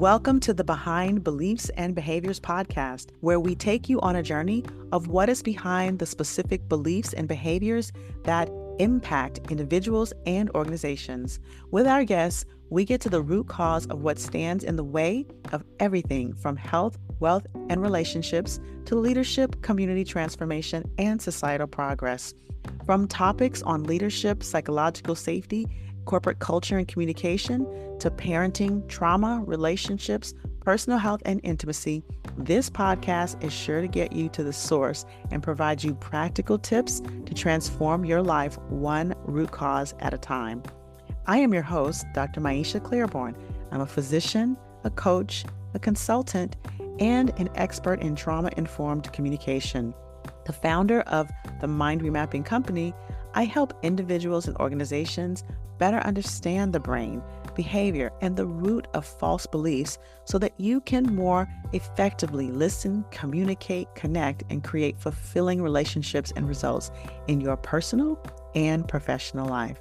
Welcome to the Behind Beliefs and Behaviors podcast, where we take you on a journey of what is behind the specific beliefs and behaviors that impact individuals and organizations. With our guests, we get to the root cause of what stands in the way of everything from health, wealth, and relationships to leadership, community transformation, and societal progress. From topics on leadership, psychological safety, corporate culture and communication, to parenting, trauma, relationships, personal health, and intimacy, this podcast is sure to get you to the source and provide you practical tips to transform your life one root cause at a time. I am your host, Dr. Maisha Claiborne. I'm a physician, a coach, a consultant, and an expert in trauma-informed communication. The founder of the Mind Remapping Company, I help individuals and organizations better understand the brain, behavior, and the root of false beliefs so that you can more effectively listen, communicate, connect, and create fulfilling relationships and results in your personal and professional life.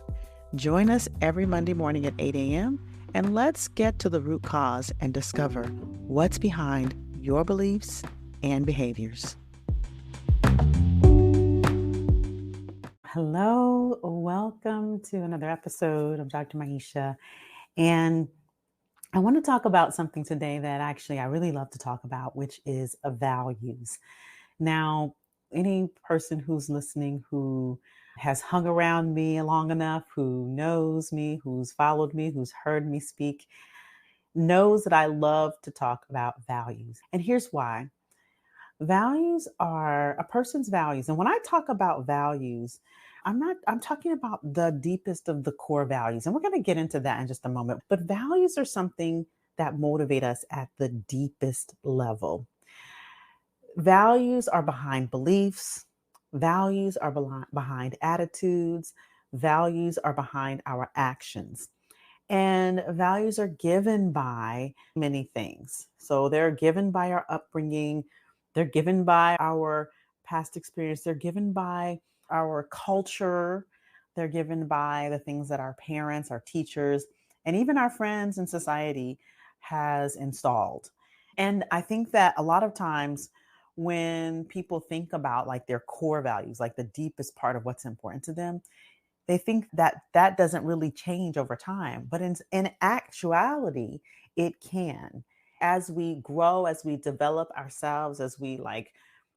Join us every Monday morning at 8 a.m. and let's get to the root cause and discover what's behind your beliefs and behaviors. Hello, welcome to another episode of Dr. Maisha. And I want to talk about something today that actually I really love to talk about, which is values. Now, any person who's listening who has hung around me long enough, who knows me, who's followed me, who's heard me speak, knows that I love to talk about values. And here's why. Values are a person's values. And when I talk about values, I'm talking about the deepest of the core values. And we're going to get into that in just a moment. But values are something that motivate us at the deepest level. Values are behind beliefs. Values are behind attitudes. Values are behind our actions. And values are given by many things. So they're given by our upbringing. They're given by our past experience. They're given by our culture. They're given by the things that our parents, our teachers, and even our friends and society has installed. And I think that a lot of times when people think about like their core values, like the deepest part of what's important to them, they think that that doesn't really change over time. But in actuality, it can. As we grow, as we develop ourselves, as we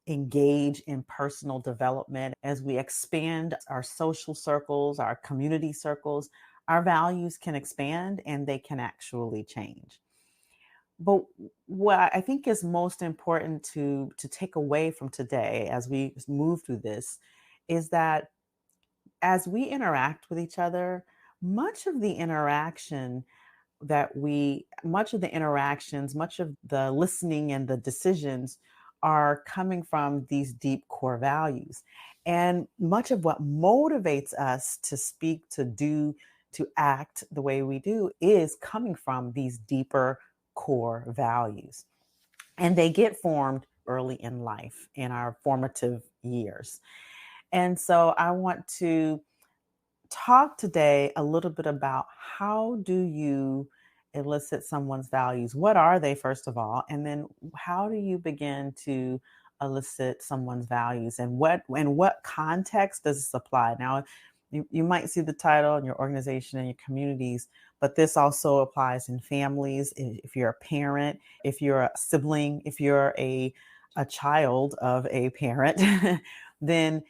engage in personal development, as we expand our social circles, our community circles, our values can expand and they can actually change. But what I think is most important to take away from today as we move through this is that as we interact with each other, much of the interaction much of the interactions, much of the listening and the decisions are coming from these deep core values. And much of what motivates us to speak, to do, to act the way we do is coming from these deeper core values. And they get formed early in life, in our formative years. And so I want to talk today a little bit about how do you elicit someone's values? What are they, first of all? And then how do you begin to elicit someone's values, and what context does this apply? Now, you might see the title in your organization and your communities, but this also applies in families. If you're a parent, if you're a sibling, if you're a child of a parent, then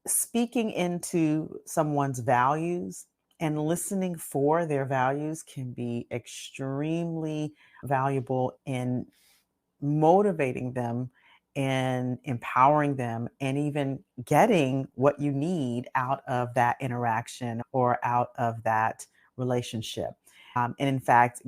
speaking into someone's values and listening for their values can be extremely valuable in motivating them and empowering them and even getting what you need out of that interaction or out of that relationship. And in fact,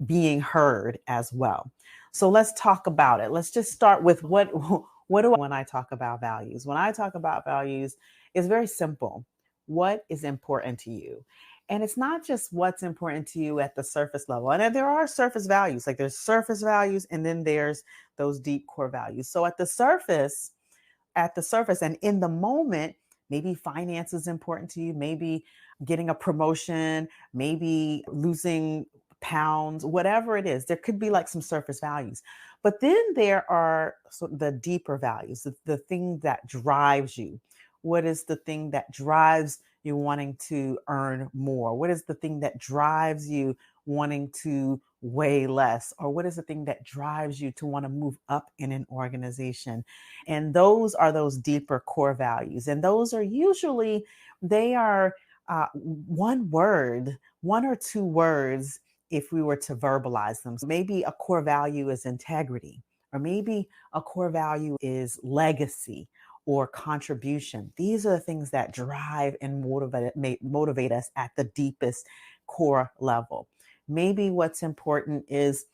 being heard as well. So let's talk about it. Let's just start with what do I when I talk about values? When I talk about values, it's very simple. What is important to you? And it's not just what's important to you at the surface level. And there are surface values, like there's surface values, and then there's those deep core values. So at the surface and in the moment, maybe finance is important to you, maybe getting a promotion, maybe losing pounds, whatever it is. There could be like some surface values. But then there are sort of the deeper values, the thing that drives you. What is the thing that drives you wanting to earn more? What is the thing that drives you wanting to weigh less? Or what is the thing that drives you to want to move up in an organization? And those are those deeper core values. And those are usually, they are one word, one or two words, if we were to verbalize them. So maybe a core value is integrity, or maybe a core value is legacy or contribution. These are the things that drive and motivate us at the deepest core level. Maybe what's important is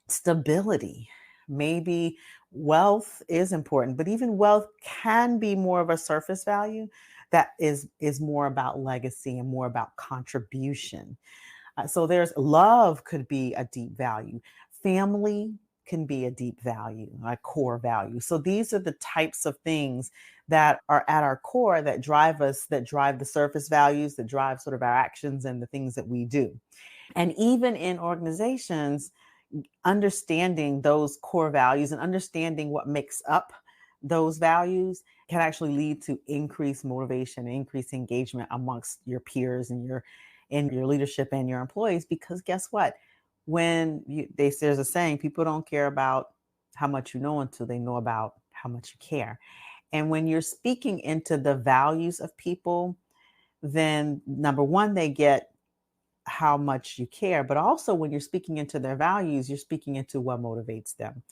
stability. Maybe wealth is important, but even wealth can be more of a surface value that is more about legacy and more about contribution. So there's love could be a deep value. Family can be a deep value, a core value. So these are the types of things that are at our core that drive us, that drive the surface values, that drive sort of our actions and the things that we do. And even in organizations, understanding those core values and understanding what makes up those values can actually lead to increased motivation, increased engagement amongst your peers and your leadership and your employees. Because guess what? There's a saying, people don't care about how much you know until they know about how much you care. And when you're speaking into the values of people, then number one, they get how much you care, but also when you're speaking into their values, you're speaking into what motivates them.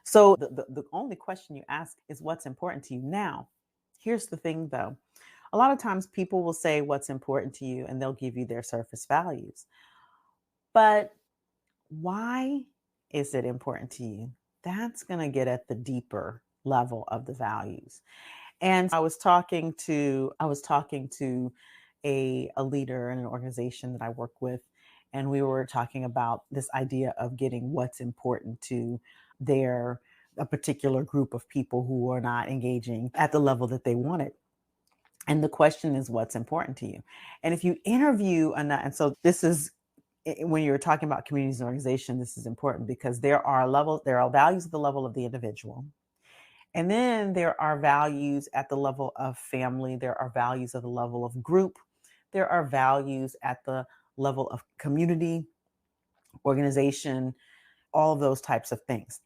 So the only question you ask is what's important to you. Now, here's the thing though. A lot of times people will say what's important to you and they'll give you their surface values. But why is it important to you? That's going to get at the deeper level of the values. And I was talking to a leader in an organization that I work with, and we were talking about this idea of getting what's important to a particular group of people who are not engaging at the level that they wanted. And the question is, what's important to you? And if you interview enough, and so this is when you're talking about communities and organization, this is important because there are values at the level of the individual. And then there are values at the level of family. There are values at the level of group. There are values at the level of community, organization, all of those types of things.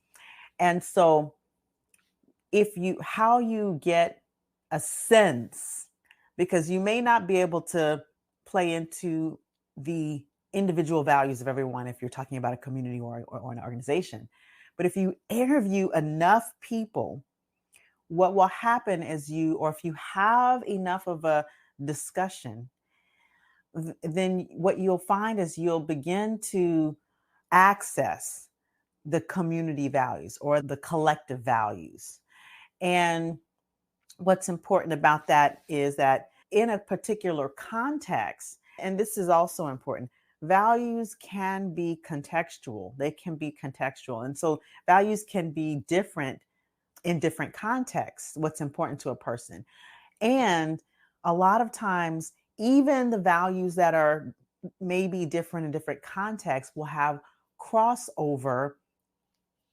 And so how you get a sense, because you may not be able to play into the individual values of everyone if you're talking about a community or an organization. But if you interview enough people, what will happen is if you have enough of a discussion, then what you'll find is you'll begin to access the community values or the collective values. And what's important about that is that in a particular context, and this is also important, values can be contextual. They can be contextual. And so values can be different in different contexts, what's important to a person. And a lot of times, even the values that are maybe different in different contexts will have crossover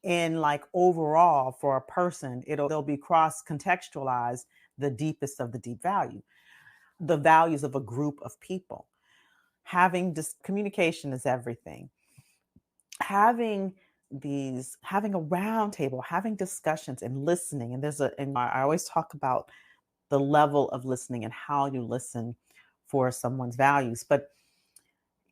in like overall for a person. They'll be cross contextualized, the deepest of the deep value, the values of a group of people. Communication is everything. Having a round table, having discussions and listening. And I always talk about the level of listening and how you listen for someone's values. But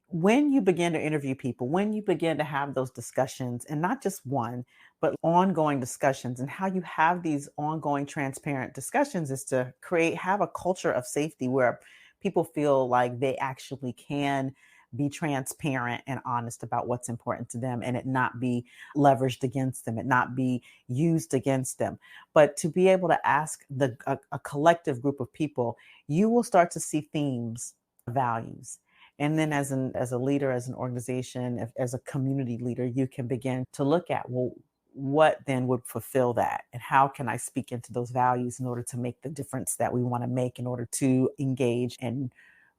when you begin to interview people, when you begin to have those discussions, and not just one, but ongoing discussions, and how you have these ongoing transparent discussions is to have a culture of safety where people feel like they actually can be transparent and honest about what's important to them, and it not be leveraged against them, it not be used against them. But to be able to ask a collective group of people, you will start to see themes, values. And then as a leader, as an organization, as a community leader, you can begin to look at, well, what then would fulfill that? And how can I speak into those values in order to make the difference that we want to make, in order to engage and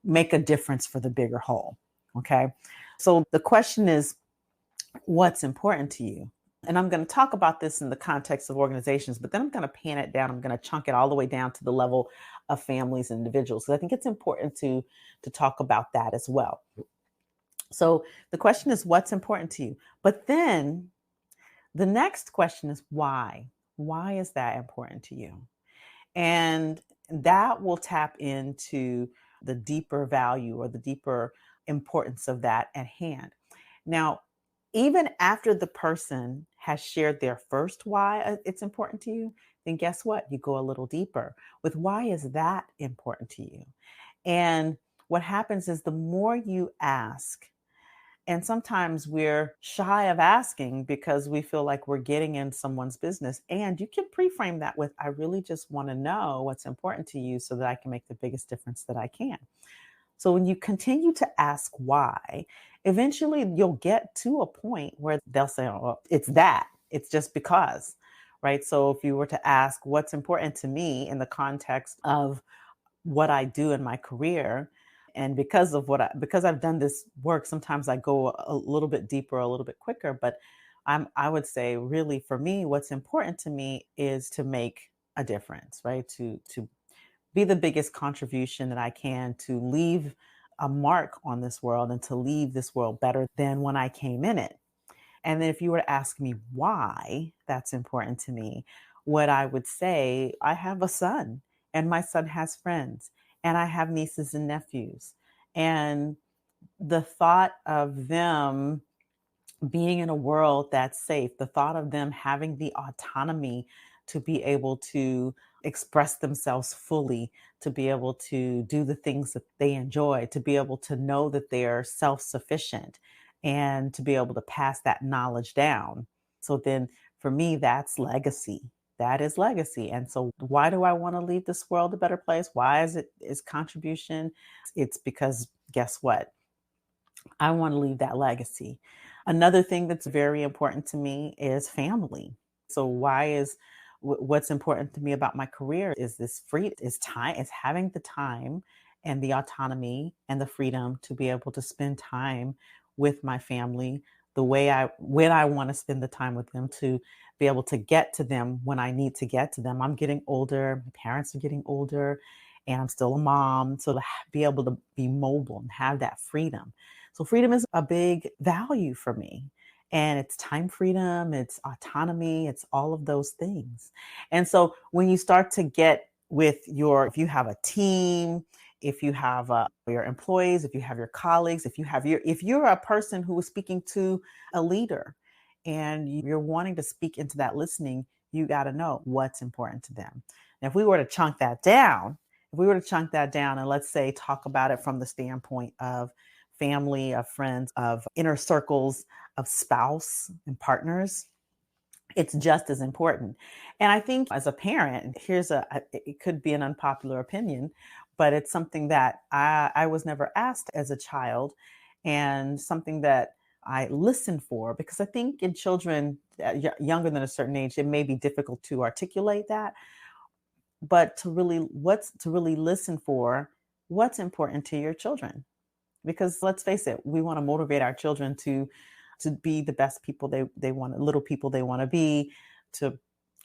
make a difference for the bigger whole? Okay. So the question is, what's important to you? And I'm going to talk about this in the context of organizations, but then I'm going to pan it down. I'm going to chunk it all the way down to the level of families and individuals. So I think it's important to talk about that as well. So the question is, what's important to you? But then the next question is why? Why is that important to you? And that will tap into the deeper value or the deeper importance of that at hand. Now, even after the person has shared their first why it's important to you, then guess what? You go a little deeper with why is that important to you? And what happens is the more you ask, and sometimes we're shy of asking because we feel like we're getting in someone's business. And you can pre-frame that with, I really just want to know what's important to you so that I can make the biggest difference that I can. So when you continue to ask why, eventually you'll get to a point where they'll say, oh, well, it's that. It's just because, right? So if you were to ask what's important to me in the context of what I do in my career, and because I've done this work, sometimes I go a little bit deeper, a little bit quicker, but I would say really for me, what's important to me is to make a difference, right? To be the biggest contribution that I can to leave a mark on this world and to leave this world better than when I came in it. And then if you were to ask me why that's important to me, what I would say, I have a son and my son has friends and I have nieces and nephews. And the thought of them being in a world that's safe, the thought of them having the autonomy to be able to express themselves fully, to be able to do the things that they enjoy, to be able to know that they're self sufficient, and to be able to pass that knowledge down. So then for me, that's legacy. That is legacy. And so why do I want to leave this world a better place? Why is contribution? It's because guess what? I want to leave that legacy. Another thing that's very important to me is family. So why is what's important to me about my career is this free is time is having the time and the autonomy and the freedom to be able to spend time with my family the way I when I want to spend the time with them, to be able to get to them when I need to get to them. I'm getting older, my parents are getting older, and I'm still a mom, so to be able to be mobile and have that freedom. So freedom is a big value for me. And it's time freedom, it's autonomy, it's all of those things. And so when you start to get with if you have a team, if you have your employees, if you have your colleagues, if you're a person who is speaking to a leader and you're wanting to speak into that listening, you got to know what's important to them. And if we were to chunk that down, and let's say talk about it from the standpoint of family, of friends, of inner circles, of spouse and partners, it's just as important. And I think as a parent, it could be an unpopular opinion, but it's something that I was never asked as a child, and something that I listen for, because I think in children younger than a certain age, it may be difficult to articulate that, but to really listen for what's important to your children. Because let's face it, we want to motivate our children to be the best people they want, little people they want to be, to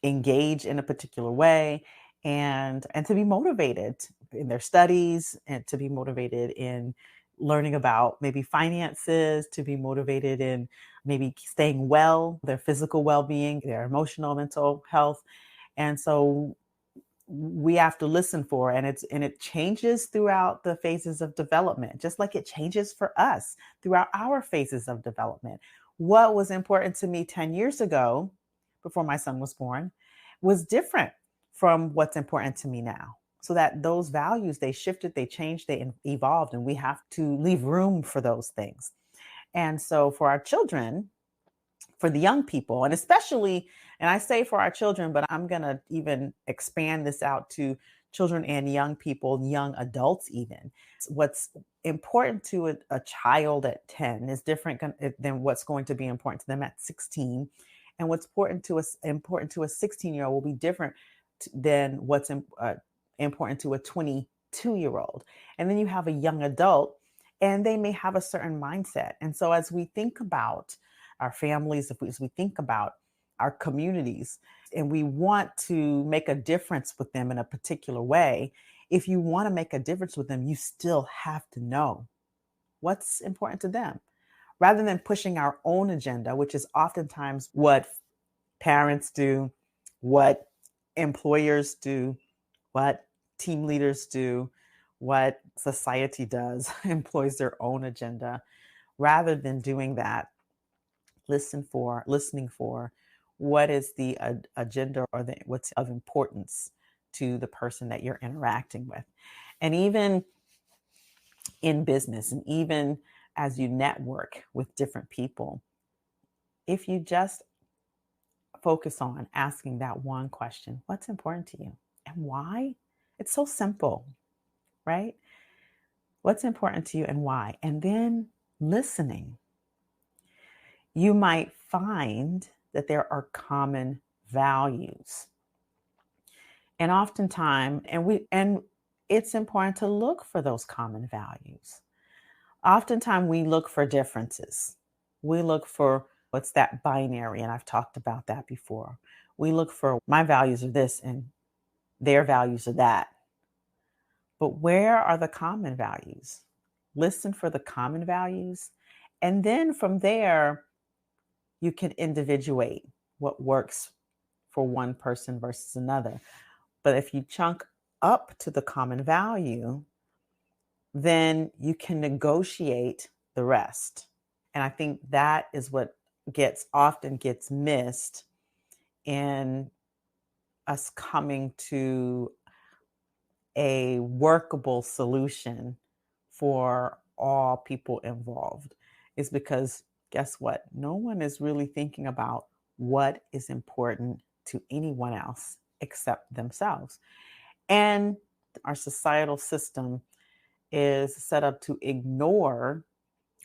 engage in a particular way, and to be motivated in their studies, and to be motivated in learning about maybe finances, to be motivated in maybe staying well, their physical well-being, their emotional mental health. And so we have to listen for, and it changes throughout the phases of development, just like it changes for us throughout our phases of development. What was important to me 10 years ago, before my son was born, was different from what's important to me now. So that those values, they shifted, they changed, they evolved, and we have to leave room for those things. And so for our children, for the young people, and especially, and I say for our children, but I'm going to even expand this out to children and young people, young adults even. What's important to a child at 10 is different than what's going to be important to them at 16. And what's important to a 16-year-old will be different than what's important to a 22-year-old. And then you have a young adult, and they may have a certain mindset. And so as we think about our families, as we think about our communities, and we want to make a difference with them in a particular way, if you want to make a difference with them, you still have to know what's important to them rather than pushing our own agenda, which is oftentimes what parents do, what employers do, what team leaders do, what society does, employs their own agenda. Rather than doing that, listening for what is the agenda or what's of importance to the person that you're interacting with. And even in business, and even as you network with different people, if you just focus on asking that one question, what's important to you and why? It's so simple, right? What's important to you and why? And then listening. You might find that there are common values. And oftentimes, and it's important to look for those common values. Oftentimes we look for differences. We look for what's that binary, and I've talked about that before. We look for my values are this and their values are that. But where are the common values? Listen for the common values. And then from there, you can individuate what works for one person versus another. But if you chunk up to the common value, then you can negotiate the rest. And I think that is what often gets missed in us coming to a workable solution for all people involved, is because guess what? No one is really thinking about what is important to anyone else except themselves. And our societal system is set up to ignore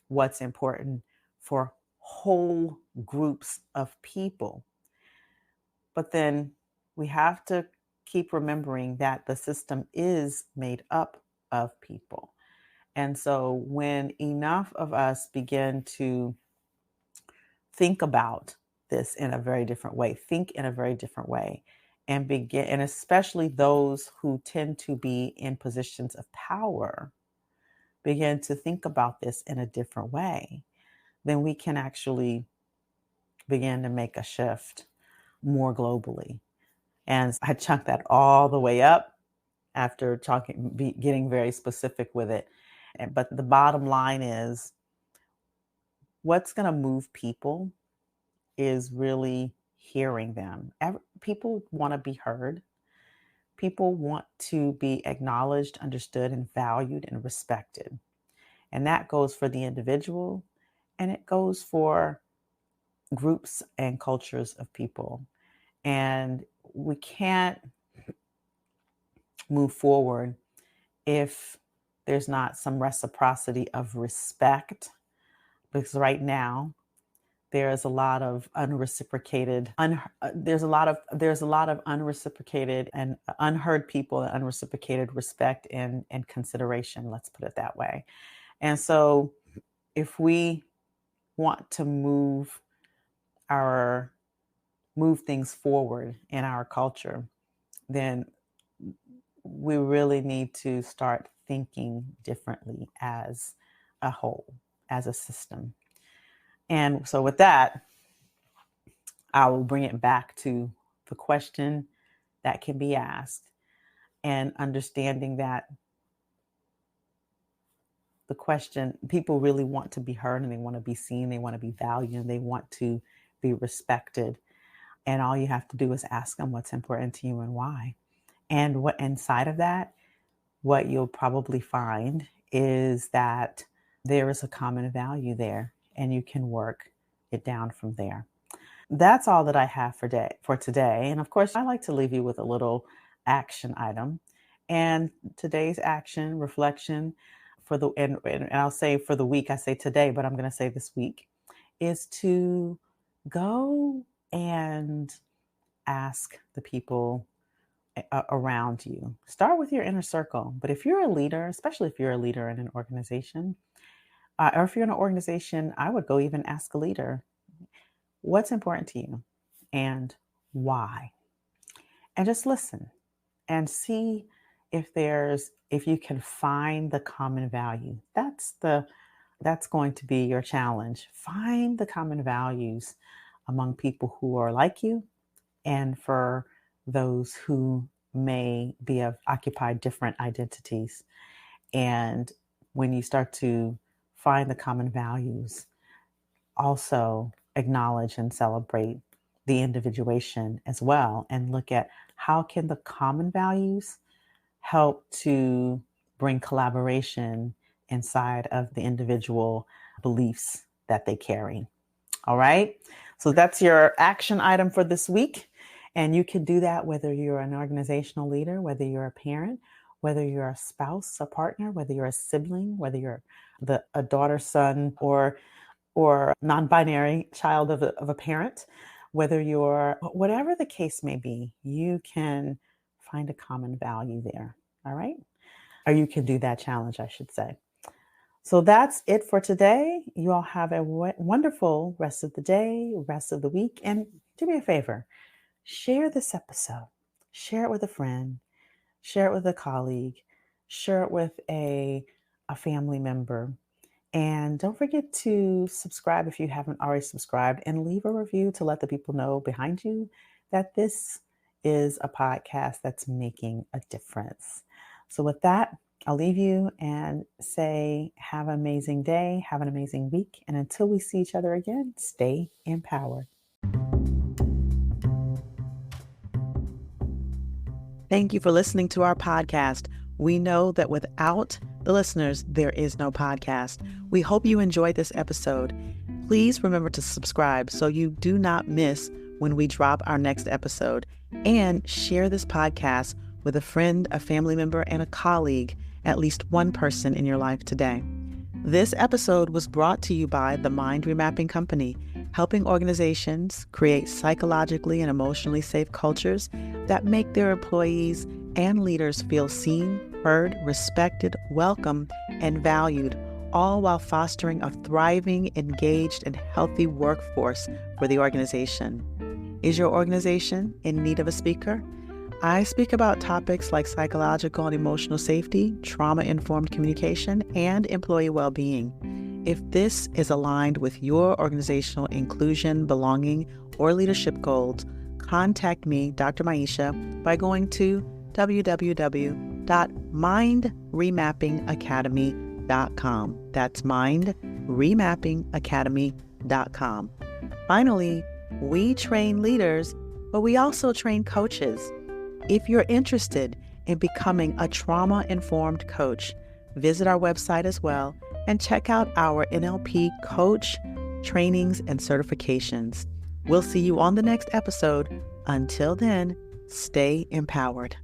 what's important for whole groups of people. But then we have to keep remembering that the system is made up of people. And so when enough of us begin to think about this in a very different way, think in a very different way, and especially those who tend to be in positions of power, begin to think about this in a different way, then we can actually begin to make a shift more globally. And I chunked that all the way up after getting very specific with it. But the bottom line is what's going to move people is really hearing them. People want to be heard. People want to be acknowledged, understood, and valued and respected. And that goes for the individual, and it goes for groups and cultures of people. And we can't move forward if there's not some reciprocity of respect, because right now there's a lot of unreciprocated and unheard people, and unreciprocated respect and consideration, let's put it that way. And so if we want to move things forward in our culture, then we really need to start thinking differently as a whole, as a system. And so with that, I will bring it back to the question that can be asked, and understanding that the question, people really want to be heard, and they want to be seen, they want to be valued, and they want to be respected. And all you have to do is ask them what's important to you and why. And what inside of that, what you'll probably find is that there is a common value there, and you can work it down from there. That's all that I have for today. And of course, I like to leave you with a little action item. And today's action reflection and I'll say for the week, I say today, but I'm going to say this week, is to go and ask the people around you. Start with your inner circle. But if you're a leader, especially if you're a leader in an organization, Or if you're in an organization, I would go even ask a leader, what's important to you and why? And just listen and see if you can find the common value. That's going to be your challenge. Find the common values among people who are like you and for those who may be of occupy different identities. And when you start to find the common values, also acknowledge and celebrate the individuation as well, and look at how can the common values help to bring collaboration inside of the individual beliefs that they carry. All right. So that's your action item for this week. And you can do that whether you're an organizational leader, whether you're a parent, whether you're a spouse, a partner, whether you're a sibling, whether you're a daughter, son, or non-binary child of a parent, whether you're whatever the case may be, you can find a common value there. All right. Or you can do that challenge, I should say. So that's it for today. You all have a wonderful rest of the day, rest of the week. And do me a favor, share this episode, share it with a friend, share it with a colleague, share it with a family member. And don't forget to subscribe if you haven't already subscribed, and leave a review to let the people know behind you that this is a podcast that's making a difference. So with that, I'll leave you and say, have an amazing day, have an amazing week. And until we see each other again, stay empowered. Thank you for listening to our podcast. We know that without the listeners, there is no podcast. We hope you enjoyed this episode. Please remember to subscribe so you do not miss when we drop our next episode. And share this podcast with a friend, a family member, and a colleague, at least one person in your life today. This episode was brought to you by the Mind Remapping Company, helping organizations create psychologically and emotionally safe cultures that make their employees and leaders feel seen, heard, respected, welcome, and valued, all while fostering a thriving, engaged, and healthy workforce for the organization. Is your organization in need of a speaker? I speak about topics like psychological and emotional safety, trauma-informed communication, and employee well-being. If this is aligned with your organizational inclusion, belonging, or leadership goals, contact me, Dr. Maisha, by going to www.mindremappingacademy.com. That's mindremappingacademy.com. Finally, we train leaders, but we also train coaches. If you're interested in becoming a trauma-informed coach, visit our website as well and check out our NLP coach trainings and certifications. We'll see you on the next episode. Until then, stay empowered.